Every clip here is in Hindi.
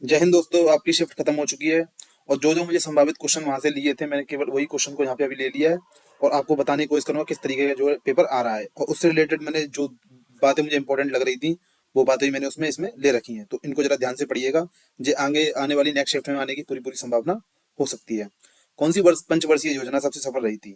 जय हिंद दोस्तों, आपकी शिफ्ट खत्म हो चुकी है और जो जो मुझे संभावित क्वेश्चन वहां से लिए थे मैंने केवल वही क्वेश्चन को यहाँ पे अभी ले लिया है और आपको बताने की कोशिश करूंगा किस तरीके का जो है पेपर आ रहा है। और उससे रिलेटेड मैंने जो बातें मुझे इंपॉर्टेंट लग रही थी वो बातें भी मैंने उसमें इसमें ले रखी हैं, तो इनको जरा ध्यान से पढ़िएगा। जो आगे आने वाली नेक्स्ट शिफ्ट में आने की पूरी पूरी संभावना हो सकती है। कौन सी पंचवर्षीय योजना सबसे सफल रही थी?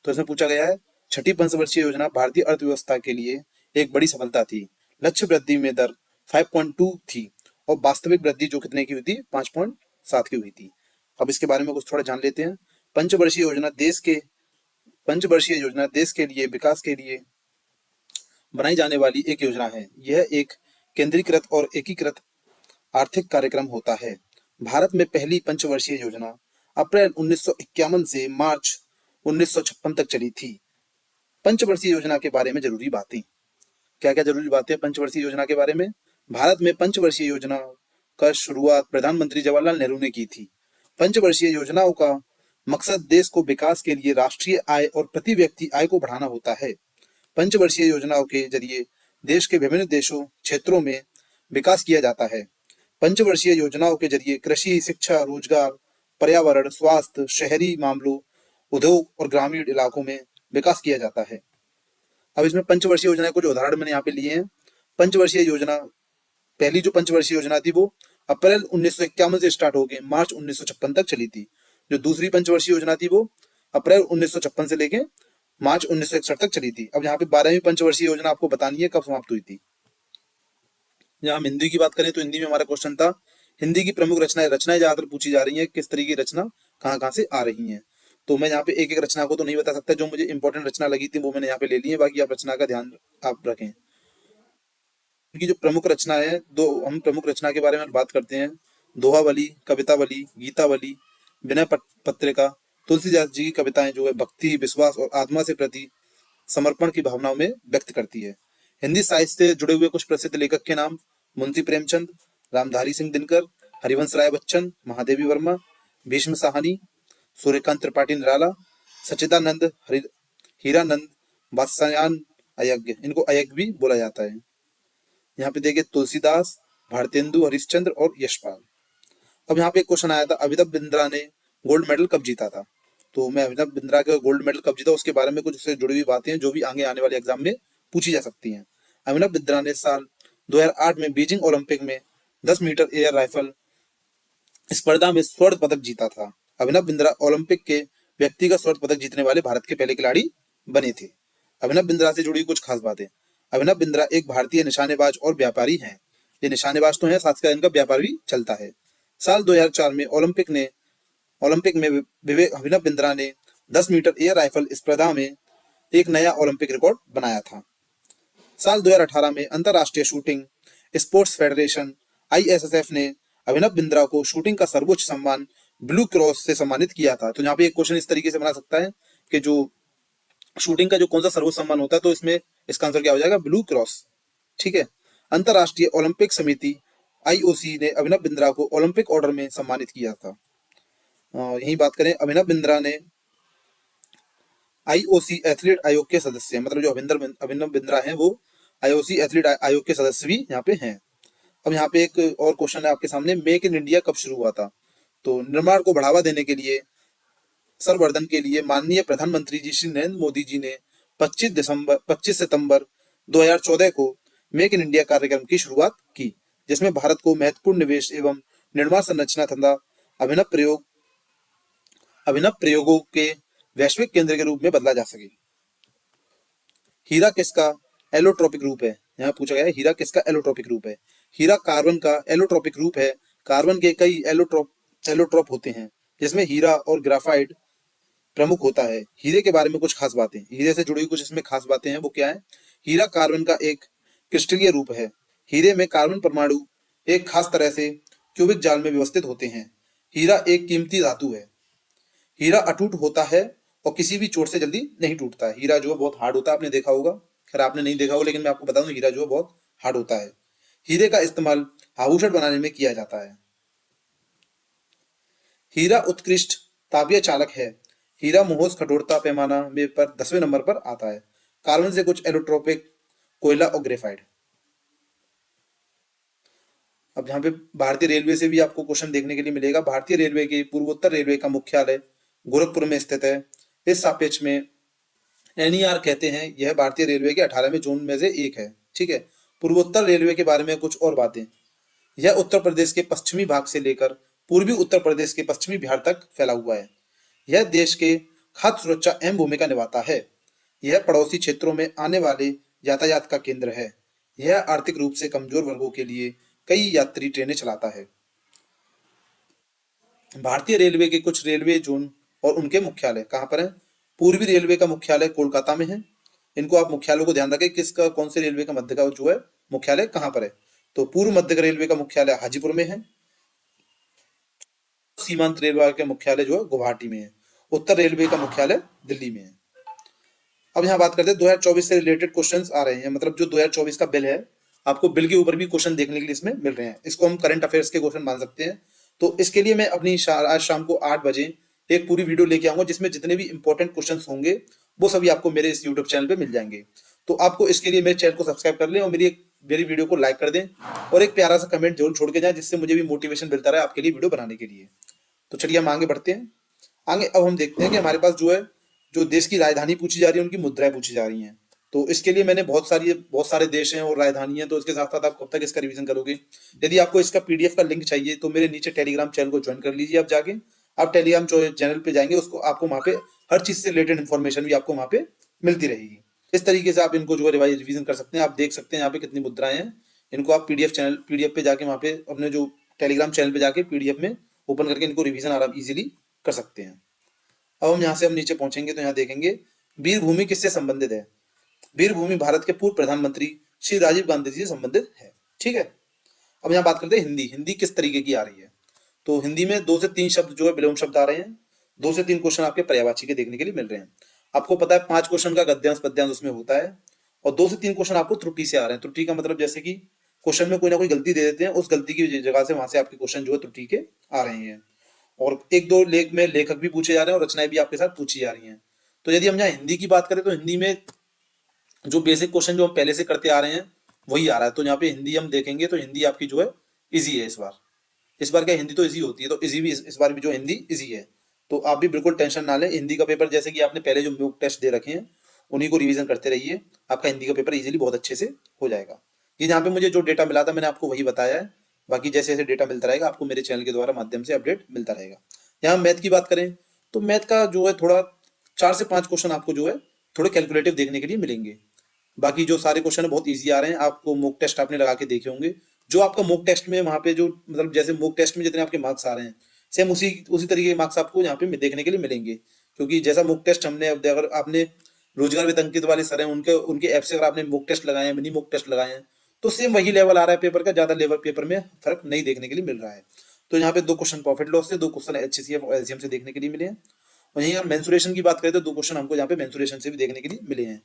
तो इसमें पूछा गया है, छठी पंचवर्षीय योजना भारतीय अर्थव्यवस्था के लिए एक बड़ी सफलता थी। लक्ष्य वृद्धि में दर 5.2 थी और वास्तविक वृद्धि जो कितने की हुई थी? 5.7 की हुई थी। अब इसके बारे में कुछ थोड़ा जान लेते हैं। पंचवर्षीय योजना देश के पंचवर्षीय योजना देश के लिए विकास के लिए बनाई जाने वाली एक योजना है। यह एक केंद्रीकृत और एकीकृत आर्थिक कार्यक्रम होता है। भारत में पहली पंचवर्षीय योजना अप्रैल 1951 से मार्च 1956 तक चली थी। पंचवर्षीय योजना के बारे में जरूरी बातें। क्या क्या जरूरी बातें हैं पंचवर्षीय योजना के बारे में? भारत में पंचवर्षीय योजना का शुरुआत प्रधानमंत्री जवाहरलाल नेहरू ने की थी। पंचवर्षीय योजनाओं का मकसद देश को विकास के लिए राष्ट्रीय आय और प्रति व्यक्ति आय को बढ़ाना होता है। पंचवर्षीय योजनाओं के जरिए देश के विभिन्न देशों क्षेत्रों में विकास किया जाता है। पंचवर्षीय योजनाओं के जरिए कृषि, शिक्षा, रोजगार, पर्यावरण, स्वास्थ्य, शहरी मामलों, उद्योग और ग्रामीण इलाकों में विकास किया जाता है। अब इसमें पंचवर्षीय योजना के कुछ उदाहरण मैंने यहाँ पे लिए हैं। पंचवर्षीय योजना, पहली जो पंचवर्षीय योजना थी वो अप्रैल 1951 से स्टार्ट होकर मार्च 1956 तक चली थी। जो दूसरी पंचवर्षीय योजना थी वो अप्रैल 1956 से लेके मार्च 1961 तक चली थी। अब यहाँ पे 12वीं पंचवर्षीय योजना आपको बतानी है कब समाप्त हुई थी। जहाँ हम हिंदी की बात करें तो हिंदी में हमारा क्वेश्चन था, हिंदी की प्रमुख रचनाएं ज्यादातर पूछी जा रही है, किस तरीके की रचना कहाँ कहाँ से आ रही है। तो मैं यहाँ पे एक एक रचना को तो नहीं बता सकता, जो मुझे इंपॉर्टेंट रचना लगी थी वो मैंने यहाँ पे ले ली है, बाकी आप रचना का ध्यान आप रखें। इनकी जो प्रमुख रचना है, दो हम प्रमुख रचना के बारे में बात करते हैं। दोहावली, कवितावली, गीतावली, विनय पत्रिका। तुलसीदास जी की कविताएं जो है भक्ति, विश्वास और आत्मा से प्रति समर्पण की भावनाओं में व्यक्त करती है। हिंदी साहित्य से जुड़े हुए कुछ प्रसिद्ध लेखक के नाम: मुंशी प्रेमचंद, रामधारी सिंह दिनकर, हरिवंश राय बच्चन, महादेवी वर्मा, भीष्म साहनी, सूर्यकांत त्रिपाठी निराला, सच्चिदानंद, हीरानंद, वात्स्यायन अयज्ञ। इनको अयज्ञ भी बोला जाता है। यहाँ पे देखिए तुलसीदास, भारतेंदु हरिश्चंद्र और यशपाल। अब यहाँ पे एक क्वेश्चन आया था, अभिनव बिंद्रा ने गोल्ड मेडल कब जीता था? तो मैं अभिनव बिंद्रा का गोल्ड मेडल कब जीता उसके बारे में कुछ उससे जुड़ी हुई बातें हैं जो भी आगे आने वाले एग्जाम में पूछी जा सकती हैं। अभिनव बिंद्रा ने साल 2008 में बीजिंग ओलंपिक में 10 मीटर एयर राइफल स्पर्धा में स्वर्ण पदक जीता था। अभिनव बिंद्रा ओलंपिक के व्यक्तिगत स्वर्ण पदक जीतने वाले भारत के पहले खिलाड़ी बने थे। अभिनव बिंद्रा से जुड़ी कुछ खास बातें। अभिनव बिंद्रा एक भारतीय निशानेबाज और व्यापारी हैं। ये निशानेबाज तो हैं, साथ ही इनका व्यापार भी चलता है। साल 2004 में ओलंपिक में विवेक अभिनव बिंद्रा ने 10 मीटर एयर राइफल स्पर्धा में एक नया ओलंपिक रिकॉर्ड बनाया था। साल 2018 में अंतरराष्ट्रीय शूटिंग स्पोर्ट्स फेडरेशन आईएसएसएफ ने अभिनव बिंद्रा को शूटिंग का सर्वोच्च सम्मान ब्लू क्रॉस से सम्मानित किया था। तो यहाँ पे एक क्वेश्चन इस तरीके से बना सकता है कि जो शूटिंग का जो कौन सा सर्वोच्च सम्मान होता है, तो इसमें इसका आंसर क्या हो जाएगा? Blue cross. ठीक है। अंतरराष्ट्रीय ओलंपिक समिति आईओसी ने अभिनव बिंद्रा को ओलंपिक ऑर्डर में सम्मानित किया था। यही बात करें, अभिनव बिंद्रा ने आईओसी एथलीट आयोग के सदस्य, मतलब जो अभिनव बिंद्रा हैं वो आईओसी एथलीट आयोग के सदस्य भी यहाँ पे हैं। अब यहाँ पे एक और क्वेश्चन है आपके सामने, मेक इन इंडिया कब शुरू हुआ था? तो निर्माण को बढ़ावा देने के लिए, संवर्धन के लिए माननीय प्रधानमंत्री जी श्री नरेंद्र मोदी जी ने 25 सितंबर 2014 को मेक इन इंडिया कार्यक्रम की शुरुआत की, जिसमें भारत को महत्वपूर्ण निवेश एवं निर्माण संरचना तथा अभिनव प्रयोग अभिनव प्रयोगों के वैश्विक केंद्र के रूप में बदला जा सके। हीरा किसका एलोट्रोपिक रूप है? यहाँ पूछा गया है, हीरा किसका एलोट्रोपिक रूप है? हीरा कार्बन का एलोट्रोपिक रूप है। कार्बन के कई एलोट्रोप होते हैं, जिसमें हीरा और ग्राफाइट प्रमुख होता है। हीरे के बारे में कुछ खास बातें, हीरे से जुड़ी कुछ इसमें खास बातें हैं, वो क्या है? हीरा कार्बन का एक क्रिस्टलीय रूप है। हीरे में कार्बन परमाणु एक खास तरह से क्यूबिक जाल में व्यवस्थित होते हैं। हीरा एक कीमती धातु है। हीरा अटूट होता है और किसी भी चोट से जल्दी नहीं टूटता है। हीरा जो है बहुत हार्ड होता है, आपने देखा होगा। खैर आपने नहीं देखा होगा, लेकिन मैं आपको बता दूं, हीरा जो है बहुत हार्ड होता है। हीरे का इस्तेमाल आभूषण बनाने में किया जाता है। हीरा उत्कृष्ट तापीय चालक है। हीरा मोहस कठोरता पैमाना में पर 10वें नंबर पर आता है। कार्बन से कुछ एलोट्रोपिक, कोयला और ग्रेफाइट। अब यहाँ पे भारतीय रेलवे से भी आपको क्वेश्चन देखने के लिए मिलेगा। भारतीय रेलवे के पूर्वोत्तर रेलवे का मुख्यालय गोरखपुर में स्थित है। इस सापेक्ष में एनईआर कहते हैं यह भारतीय रेलवे के 18वें जोन में से एक है। ठीक है। पूर्वोत्तर रेलवे के बारे में कुछ और बातें। यह उत्तर प्रदेश के पश्चिमी भाग से लेकर पूर्वी उत्तर प्रदेश के पश्चिमी बिहार तक फैला हुआ है। यह देश के खाद्य सुरक्षा अहम भूमिका निभाता है। यह पड़ोसी क्षेत्रों में आने वाले यातायात का केंद्र है। यह आर्थिक रूप से कमजोर वर्गों के लिए कई यात्री ट्रेनें चलाता है। भारतीय रेलवे के कुछ रेलवे जोन और उनके मुख्यालय कहाँ पर है। पूर्वी रेलवे का मुख्यालय कोलकाता में है। इनको आप मुख्यालय को ध्यान रखें, किसका कौन से रेलवे का मध्य का जो है मुख्यालय कहाँ पर है। तो पूर्व मध्य रेलवे का मुख्यालय हाजीपुर में है। सीमांत रेलवे का मुख्यालय जो है गुवाहाटी में है। उत्तर रेलवे का मुख्यालय दिल्ली में है। अब यहाँ बात करते हैं 2024 से रिलेटेड क्वेश्चंस आ रहे हैं, मतलब जो 2024 का बिल है, आपको बिल के ऊपर भी क्वेश्चन देखने के लिए इसमें मिल रहे हैं। इसको हम करंट अफेयर्स के क्वेश्चन मान सकते हैं। तो इसके लिए मैं अपनी आज शाम को 8 बजे एक पूरी वीडियो लेके आऊंगा जिसमें जितने भी इंपॉर्टेंट क्वेश्चंस होंगे वो सभी आपको मेरे इस यूट्यूब चैनल पे मिल जाएंगे। तो आपको इसके लिए मेरे चैनल को सब्सक्राइब कर लें और मेरी वीडियो को लाइक कर दें और एक प्यारा सा कमेंट जरूर छोड़ के जाए, जिससे मुझे भी मोटिवेशन मिलता रहे आपके लिए वीडियो बनाने के लिए। तो चलिए हम आगे बढ़ते हैं। आगे अब हम देखते हैं कि हमारे पास जो है जो देश की राजधानी पूछी जा रही है उनकी मुद्राएं पूछी जा रही हैं। तो इसके लिए मैंने बहुत सारे देश हैं और राजधानी है, तो इसके साथ साथ आप कब तक इसका रिवीजन करोगे। यदि आपको इसका पीडीएफ का लिंक चाहिए तो मेरे नीचे टेलीग्राम चैनल को ज्वाइन कर लीजिए। आप जाके आप टेलीग्राम चैनल पे जाएंगे, उसको आपको वहाँ पे हर चीज से रिलेटेड इन्फॉर्मेशन भी आपको वहाँ पे मिलती रहेगी। इस तरीके से आप इनको जो है रिवीजन कर सकते हैं। आप देख सकते हैं यहाँ पे कितनी मुद्राएं हैं, इनको आप पीडीएफ पे जाके वहाँ पे अपने जो टेलीग्राम चैनल पे जाके पीडीएफ में ओपन करके इनको रिवीजन आराम इजीली कर सकते हैं। अब हम यहाँ से हम नीचे पहुंचेंगे तो यहाँ देखेंगे वीर भूमि किससे संबंधित है। वीर भूमि भारत के पूर्व प्रधानमंत्री श्री राजीव गांधी जी से संबंधित है। ठीक है। अब यहाँ बात करते हैं हिंदी। हिंदी किस तरीके की आ रही है। तो हिंदी में 2 से 3 शब्द जो है विलोम शब्द आ रहे हैं। 2 से 3 क्वेश्चन आपके पर्यायवाची के देखने के लिए मिल रहे हैं। आपको पता है 5 क्वेश्चन का गद्यांश पद्यांश उसमें होता है और 2 से 3 क्वेश्चन आपको त्रुटि से आ रहे हैं। त्रुटि का मतलब जैसे कि क्वेश्चन में कोई ना कोई गलती दे देते हैं, उस गलती की जगह से वहां से आपके क्वेश्चन जो है त्रुटि के आ रहे हैं। और 1-2 लेख में लेखक भी पूछे जा रहे हैं और रचनाएं भी आपके साथ पूछी जा रही हैं। तो यदि हम यहाँ हिंदी की बात करें तो हिंदी में जो बेसिक क्वेश्चन जो हम पहले से करते आ रहे हैं वही आ रहा है। तो यहाँ पे हिंदी हम देखेंगे तो हिंदी आपकी जो है इजी है इस बार क्या हिंदी तो इजी होती है, तो इजी भी इस बार भी जो हिंदी इजी है। तो आप भी बिल्कुल टेंशन ना लें। हिंदी का पेपर जैसे कि आपने पहले जो मॉक टेस्ट दे रखे हैं उन्हीं को रिवीजन करते रहिए, आपका हिंदी का पेपर इजीली बहुत अच्छे से हो जाएगा। ये यहाँ पे मुझे जो डेटा मिला था मैंने आपको वही बताया है। बाकी जैसे जैसे डेटा मिलता रहेगा आपको मेरे चैनल के द्वारा माध्यम से अपडेट मिलता रहेगा। यहाँ मैथ की बात करें तो मैथ का जो है थोड़ा 4 से 5 क्वेश्चन आपको जो है थोड़े कैलकुलेटिव देखने के लिए मिलेंगे। बाकी जो सारे क्वेश्चन बहुत इजी आ रहे हैं। आपको मॉक टेस्ट आपने लगा के देखे होंगे, जो आपका मॉक टेस्ट में वहाँ पे जो मतलब जैसे मॉक टेस्ट में जितने आपके मार्क्स आ रहे हैं सेम उसी उसी तरीके के मार्क्स आपको यहाँ पे देखने के लिए मिलेंगे। क्योंकि जैसा मॉक टेस्ट हमने अब अगर आपने रोजगार विद अंकित वाले सर हैं उनके उनके ऐप से अगर आपने मॉक टेस्ट लगाए हैं, मिनी मॉक टेस्ट लगाए हैं, तो सेम वही लेवल आ रहा है पेपर का, ज्यादा लेवल पेपर में फर्क नहीं देखने के लिए मिल रहा है। तो यहाँ पे 2 क्वेश्चन प्रॉफिट लॉस से, 2 क्वेश्चन एचसीएफ और एलसीएम से देखने के लिए मिले हैं। और यहीं अगर मेंसुरेशन की बात करें तो 2 क्वेश्चन हमको यहाँ पे मेंसुरेशन से भी देखने के लिए मिले हैं।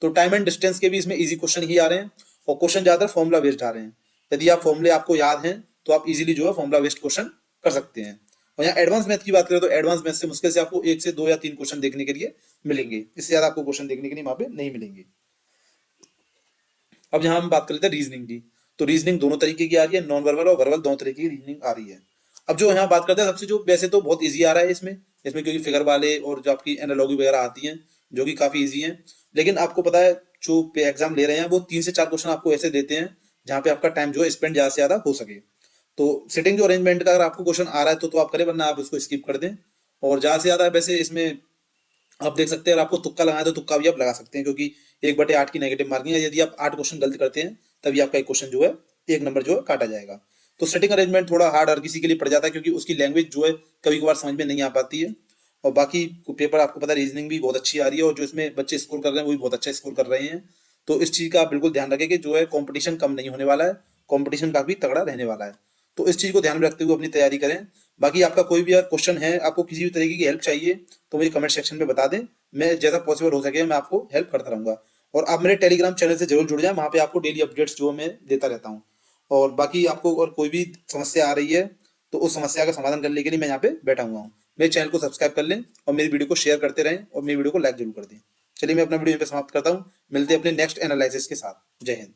तो टाइम एंड डिस्टेंस के भी इसमें इजी क्वेश्चन ही आ रहे हैं और क्वेश्चन ज्यादातर फॉर्मुला बेस्ड आ रहे हैं। यदि आप फॉर्मुले आपको याद हैं तो आप इजीली जो है फॉर्मुला बेस्ड क्वेश्चन कर सकते हैं। और यहाँ एडवांस मैथ की बात करें तो एडवांस मैथ से मुश्किल से आपको 1 से 2 या 3 क्वेश्चन देखने के लिए मिलेंगे, इससे ज्यादा आपको क्वेश्चन देखने के लिए वहां पे नहीं मिलेंगे। अब यहाँ हम बात कर लेते हैं रीजनिंग की। तो रीजनिंग दोनों तरीके की आ रही है, नॉन वर्बल और वर्बल दोनों तरीके की रीजनिंग आ रही है। अब जो यहाँ बात करते हैं सबसे जो वैसे तो बहुत ईजी आ रहा है इसमें क्योंकि फिगर वाले और जो आपकी एनालॉगी वगैरह आती हैं जो कि काफी ईजी है। लेकिन आपको पता है जो एग्जाम ले रहे हैं वो 3 से 4 क्वेश्चन आपको ऐसे देते हैं जहाँ पे आपका टाइम जो है स्पेंड ज्यादा से ज्यादा हो सके। तो सिटिंग जो अरेंजमेंट का अगर आपको क्वेश्चन आ रहा है तो आप करें, वरना आप इसको स्किप कर दें। और ज्यादा से ज्यादा वैसे इसमें आप देख सकते हैं अगर आपको तुक्का लगाना है तो तुक्का भी आप लगा सकते हैं, क्योंकि 1/8 की नेगेटिव मार्किंग है। यदि आप 8 क्वेश्चन गलत करते हैं तभी आपका एक क्वेश्चन जो है 1 नंबर जो है काटा जाएगा। तो सेटिंग अरेंजमेंट थोड़ा हार्ड हर किसी के लिए पड़ जाता है क्योंकि उसकी लैंग्वेज जो है कभी कभार समझ में नहीं आ पाती है। और बाकी पेपर आपको पता है रीजनिंग भी बहुत अच्छी आ रही है और जो इसमें बच्चे स्कोर कर रहे हैं वो भी बहुत अच्छा स्कोर कर रहे हैं। तो इस चीज का आप बिल्कुल ध्यान रखें कि जो है कंपटीशन कम नहीं होने वाला है, कंपटीशन काफी तगड़ा रहने वाला है। तो इस चीज को ध्यान में रखते हुए अपनी तैयारी करें। बाकी आपका कोई भी क्वेश्चन है, आपको किसी भी तरीके की हेल्प चाहिए तो मुझे कमेंट सेक्शन में बता दें, मैं जैसा पॉसिबल हो सके मैं आपको हेल्प करता रहूंगा। और आप मेरे टेलीग्राम चैनल से जरूर जुड़ जाएं, वहां पे आपको डेली अपडेट्स जो मैं देता रहता हूँ। और बाकी आपको और कोई भी समस्या आ रही है तो उस समस्या का समाधान करने के लिए मैं यहाँ पे बैठा हुआ हूँ। मेरे चैनल को सब्सक्राइब कर लें और मेरी वीडियो को शेयर करते रहें और मेरी वीडियो को लाइक जरूर कर दें। चलिए मैं अपना वीडियो यहाँ पे समाप्त करता हूँ। मिलते हैं अपने नेक्स्ट एनालिसिस के साथ। जय हिंद।